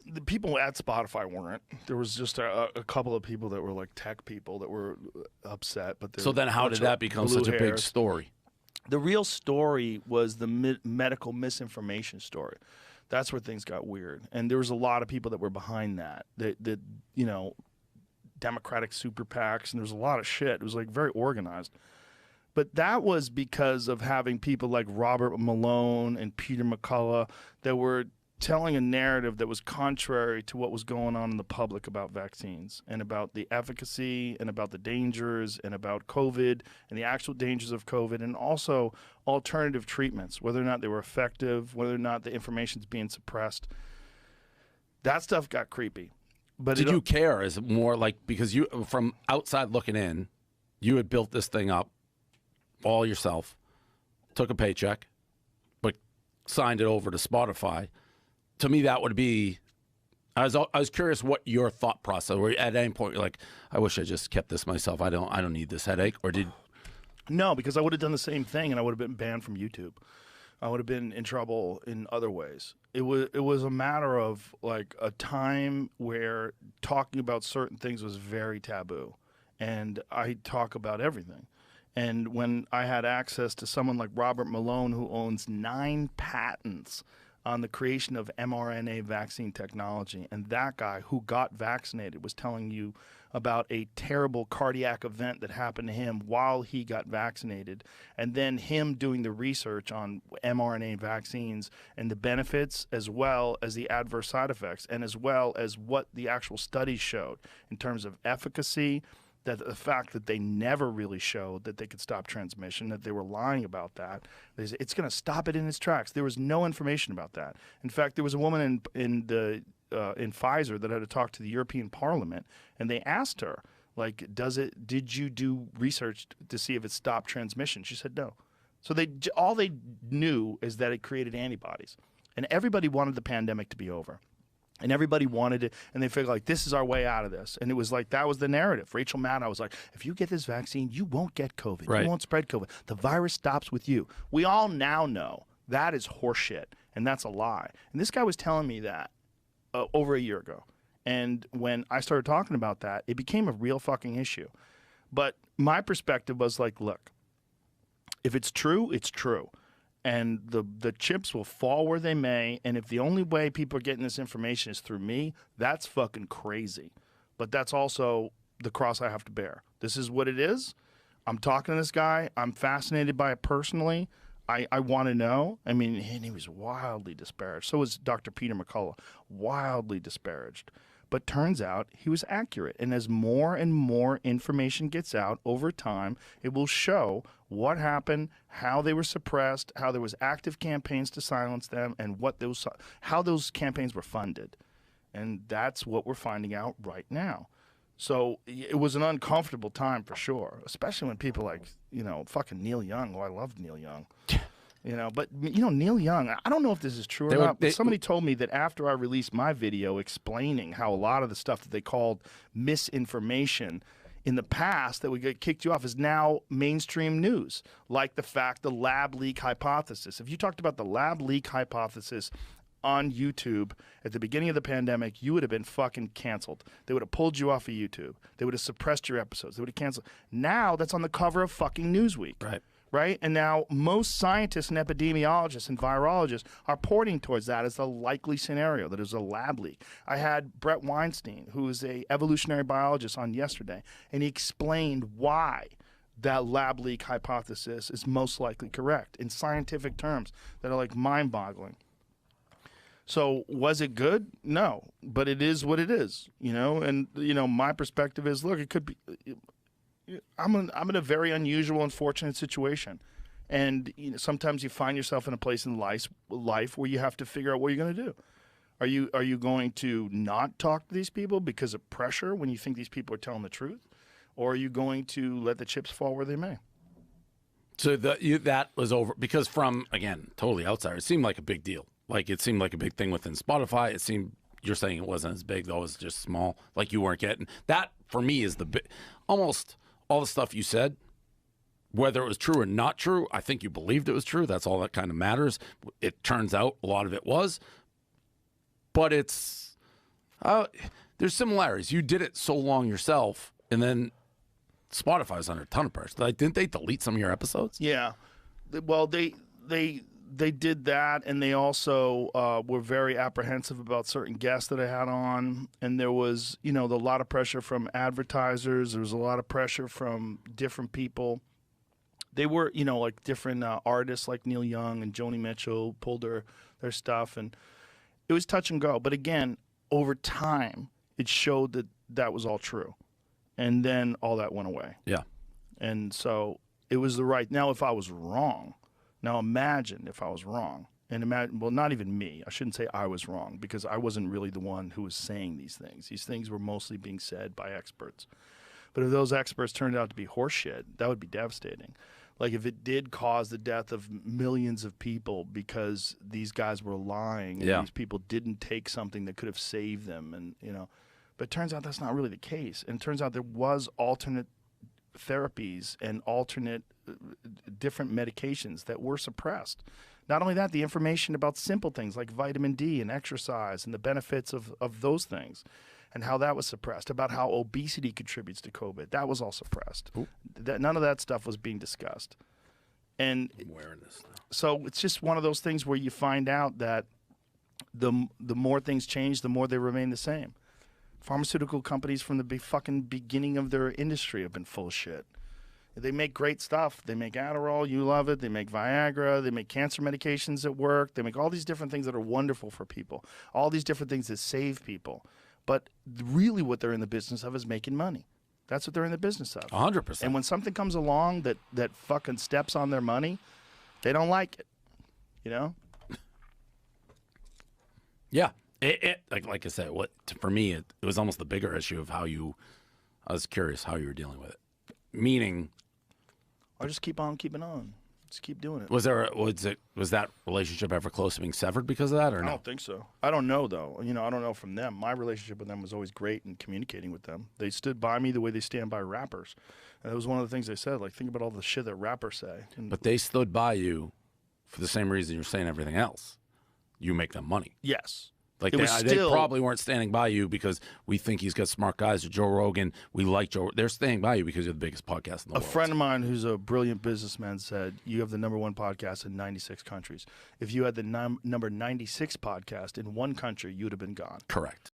The people at Spotify weren't. There was just a couple of people that were like tech people that were upset. But so then how did that become such a big story? The real story was the medical misinformation story. That's where things got weird. And there was a lot of people that were behind that. That you know, Democratic super PACs, and there was a lot of shit. It was like very organized. But that was because of having people like Robert Malone and Peter McCullough that were telling a narrative that was contrary to what was going on in the public about vaccines and about the efficacy and about the dangers and about COVID and the actual dangers of COVID, and also alternative treatments, whether or not they were effective, whether or not the information's being suppressed. That stuff got creepy. But did you care? Is it more like, because you, from outside looking in, you had built this thing up all yourself, took a paycheck, but signed it over to Spotify. To me, that would be, I was curious what your thought process, were at any point you're like, I wish I just kept this myself. I don't need this headache. Or did? No, because I would have done the same thing and I would have been banned from YouTube. I would have been in trouble in other ways. It was a matter of like a time where talking about certain things was very taboo, and I talk about everything. And when I had access to someone like Robert Malone, who owns 9 patents on the creation of mRNA vaccine technology, and that guy who got vaccinated was telling you about a terrible cardiac event that happened to him while he got vaccinated, and then him doing the research on mRNA vaccines and the benefits as well as the adverse side effects, and as well as what the actual studies showed in terms of efficacy, that the fact that they never really showed that they could stop transmission, that they were lying about that. It's going to stop it in its tracks. There was no information about that. In fact, there was a woman in Pfizer that had to talk to the European Parliament, and they asked her, like, did you do research to see if it stopped transmission? She said no. So all they knew is that it created antibodies, and everybody wanted the pandemic to be over. And everybody wanted it, and they figured, like, this is our way out of this. And it was like, that was the narrative. Rachel Maddow was like, if you get this vaccine, you won't get COVID. Right. You won't spread COVID. The virus stops with you. We all now know that is horseshit, and that's a lie. And this guy was telling me that over a year ago. And when I started talking about that, it became a real fucking issue. But my perspective was like, look, if it's true, it's true. And the chips will fall where they may, and if the only way people are getting this information is through me, that's fucking crazy. But that's also the cross I have to bear. This is what it is. I'm talking to this guy. I'm fascinated by it personally. I want to know. I mean, and he was wildly disparaged. So was Dr. Peter McCullough, wildly disparaged. But turns out he was accurate. And as more and more information gets out over time, it will show what happened, how they were suppressed, how there was active campaigns to silence them, and how those campaigns were funded. And that's what we're finding out right now. So it was an uncomfortable time for sure, especially when people like, fucking Neil Young, who I loved Neil Young. But Neil Young, I don't know if this is true or not, but somebody told me that after I released my video explaining how a lot of the stuff that they called misinformation in the past that would get kicked you off is now mainstream news, like the lab leak hypothesis. If you talked about the lab leak hypothesis on YouTube at the beginning of the pandemic, you would have been fucking canceled. They would have pulled you off of YouTube. They would have suppressed your episodes. They would have canceled. Now that's on the cover of fucking Newsweek. Right? And now most scientists and epidemiologists and virologists are pointing towards that as the likely scenario, that is a lab leak. I had Brett Weinstein, who is a evolutionary biologist, on yesterday, and he explained why that lab leak hypothesis is most likely correct in scientific terms that are like mind-boggling. So was it good? No, but it is what it is, and my perspective is, look, it could be. I'm in a very unusual and fortunate situation, and sometimes you find yourself in a place in life where you have to figure out what you're going to do. Are you going to not talk to these people because of pressure when you think these people are telling the truth, or are you going to let the chips fall where they may? So that was over because from, again, totally outsider, it seemed like a big deal. Like it seemed like a big thing within Spotify. It seemed, you're saying it wasn't as big though, it was just small. Like you weren't getting that. For me, is the almost all the stuff you said, whether it was true or not true, I think you believed it was true. That's all that kind of matters. It turns out a lot of it was. But it's There's similarities. You did it so long yourself, and then Spotify's under a ton of pressure. Like, didn't they delete some of your episodes? Yeah. Well, they did that, and they also were very apprehensive about certain guests that I had on, and there was, a lot of pressure from advertisers. There was a lot of pressure from different people. They were, like different artists like Neil Young and Joni Mitchell pulled their stuff, and it was touch and go. But again, over time, it showed that that was all true, and then all that went away. Yeah. And so it was the right. Now, if I was wrong, now imagine if I was wrong. And imagine, well, not even me. I shouldn't say I was wrong because I wasn't really the one who was saying these things. These things were mostly being said by experts. But if those experts turned out to be horseshit, that would be devastating. Like if it did cause the death of millions of people because these guys were lying and these people didn't take something that could have saved them, and but it turns out that's not really the case. And it turns out there was alternate therapies and alternate different medications that were suppressed. Not only that, the information about simple things like vitamin D and exercise and the benefits of those things and how that was suppressed, about how obesity contributes to COVID, that was all suppressed. None of that stuff was being discussed. And so it's just one of those things where you find out that the more things change, the more they remain the same. Pharmaceutical companies from the fucking beginning of their industry have been full of shit. They make great stuff. They make Adderall, you love it. They make Viagra. They make cancer medications that work. They make all these different things that are wonderful for people. All these different things that save people. But really what they're in the business of is making money. That's what they're in the business of. 100%. And when something comes along that fucking steps on their money, they don't like it. Yeah. Like I said, for me, it was almost the bigger issue of how I was curious how you were dealing with it. Meaning, I'll just keep on keeping on. Just keep doing it. Was that relationship ever close to being severed because of that, or no? I don't think so. I don't know though. I don't know from them. My relationship with them was always great in communicating with them. They stood by me the way they stand by rappers. And that was one of the things they said. Like, think about all the shit that rappers say. But they stood by you for the same reason you're saying everything else. You make them money. Yes. Like they probably weren't standing by you because we think he's got smart guys or Joe Rogan. We like Joe. They're staying by you because you're the biggest podcast in the world. A friend of mine who's a brilliant businessman said, you have the #1 podcast in 96 countries. If you had the number 96 podcast in one country, you'd have been gone. Correct.